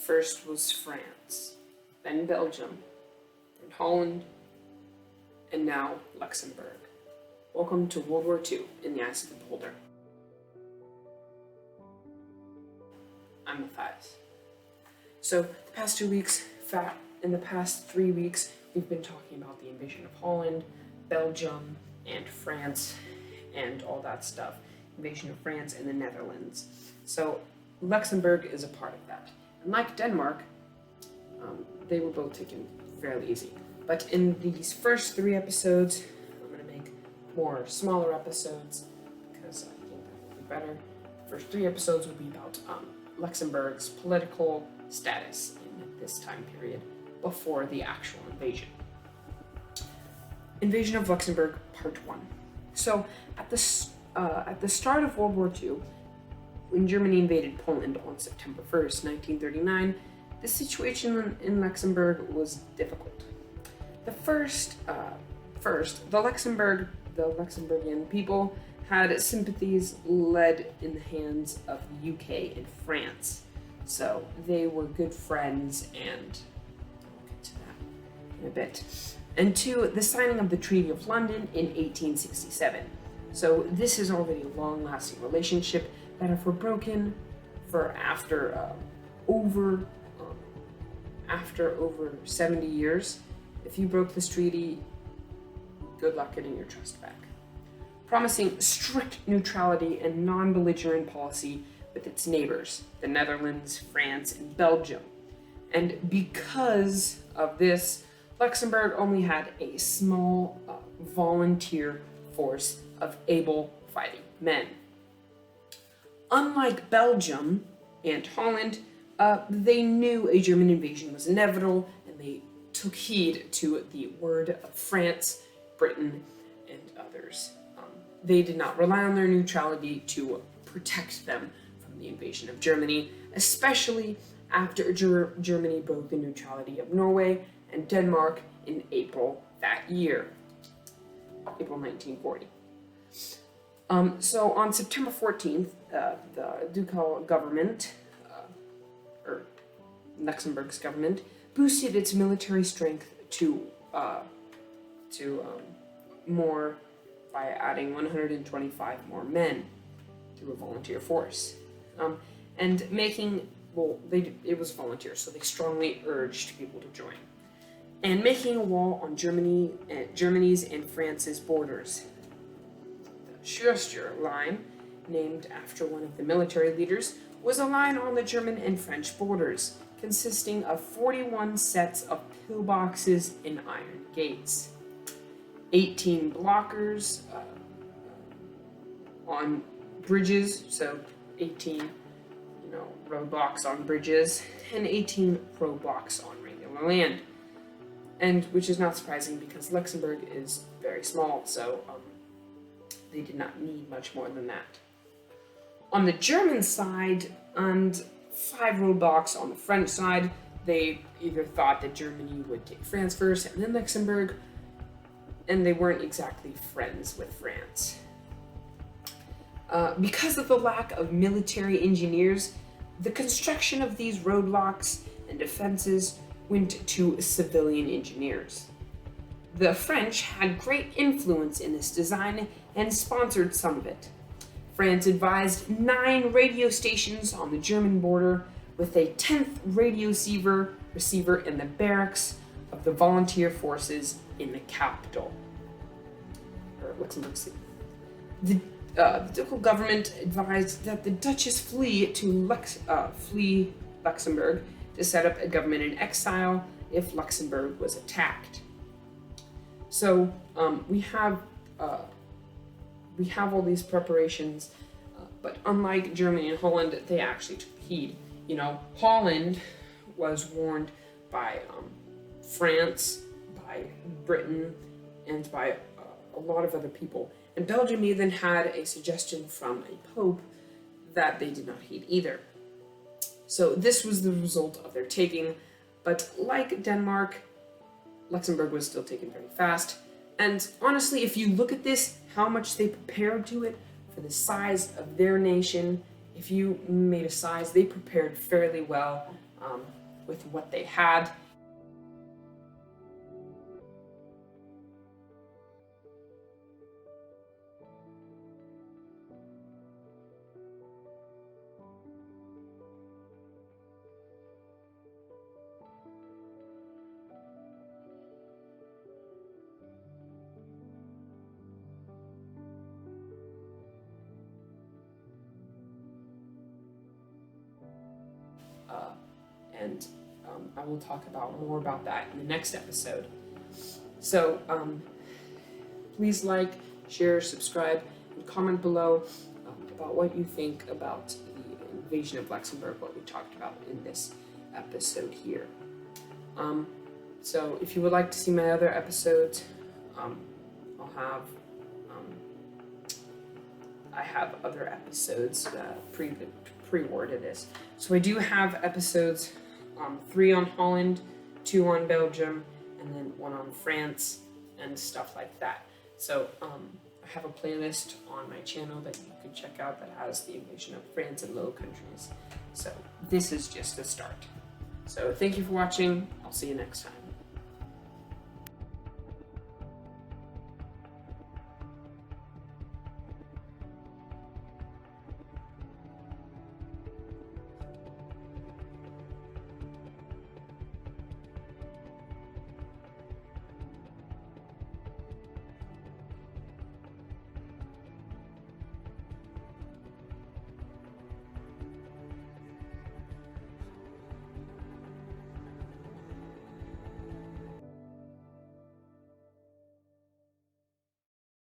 First was France, then Belgium, then Holland, and now Luxembourg. Welcome to World War II in the eyes of the beholder. I'm Matthias. So the past 2 weeks, in the past 3 weeks, we've been talking about the invasion of Holland, Belgium, and France, and all that stuff. Invasion of France and the Netherlands. So Luxembourg is a part of that. And like Denmark, they were both taken fairly easy. But in these first 3 episodes, I'm going to make more smaller episodes because I think that will be better. The first 3 episodes will be about Luxembourg's political status in this time period before the actual invasion. Invasion of Luxembourg, Part 1. So at the start of World War II, when Germany invaded Poland on September 1st, 1939, the situation in Luxembourg was difficult. The Luxembourgian people had sympathies led in the hands of the UK and France. So they were good friends, and I'll get to that in a bit. And 2, the signing of the Treaty of London in 1867. So this is already a long-lasting relationship that if we're broken after over 70 years, if you broke this treaty, good luck getting your trust back. Promising strict neutrality and non-belligerent policy with its neighbors, the Netherlands, France, and Belgium. And because of this, Luxembourg only had a small volunteer force of able fighting men. Unlike Belgium and Holland, they knew a German invasion was inevitable, and they took heed to the word of France, Britain, and others. They did not rely on their neutrality to protect them from the invasion of Germany, especially after Germany broke the neutrality of Norway and Denmark in April that year, April 1940. So on September 14th, the ducal government, or Luxembourg's government, boosted its military strength to more by adding 125 more men through a volunteer force, and making it was volunteer, so they strongly urged people to join, and making a wall on Germany's and France's borders. The Schuster line, named after one of the military leaders, was a line on the German and French borders, consisting of 41 sets of pillboxes and iron gates, 18 blockers on bridges, so 18 roadblocks on bridges, and 18 roadblocks on regular land. And which is not surprising because Luxembourg is very small, so they did not need much more than that. On the German side, and 5 roadblocks on the French side, they either thought that Germany would take France first and then Luxembourg, and they weren't exactly friends with France. Because of the lack of military engineers, the construction of these roadblocks and defenses went to civilian engineers. The French had great influence in this design and sponsored some of it. France advised 9 radio stations on the German border, with a 10th radio receiver in the barracks of the volunteer forces in the capital, or Luxembourg City. The ducal government advised that the Duchess flee Luxembourg to set up a government in exile if Luxembourg was attacked. So we have all these preparations, but unlike Germany and Holland, they actually took heed. Holland was warned by France, by Britain, and by a lot of other people. And Belgium even had a suggestion from a pope that they did not heed either. So this was the result of their taking, but like Denmark, Luxembourg was still taken very fast. And honestly, if you look at this, how much they prepared to it for the size of their nation, if you made a size, they prepared fairly well with what they had. And I will talk about more about that in the next episode. So please like, share, subscribe, and comment below about what you think about the invasion of Luxembourg, what we talked about in this episode here. So if you would like to see my other episodes, I have other episodes pre-worded this. So I do have episodes 3 on Holland, 2 on Belgium, and then 1 on France and stuff like that. So I have a playlist on my channel that you can check out that has the invasion of France and Low Countries. So this is just the start. So thank you for watching. I'll see you next time.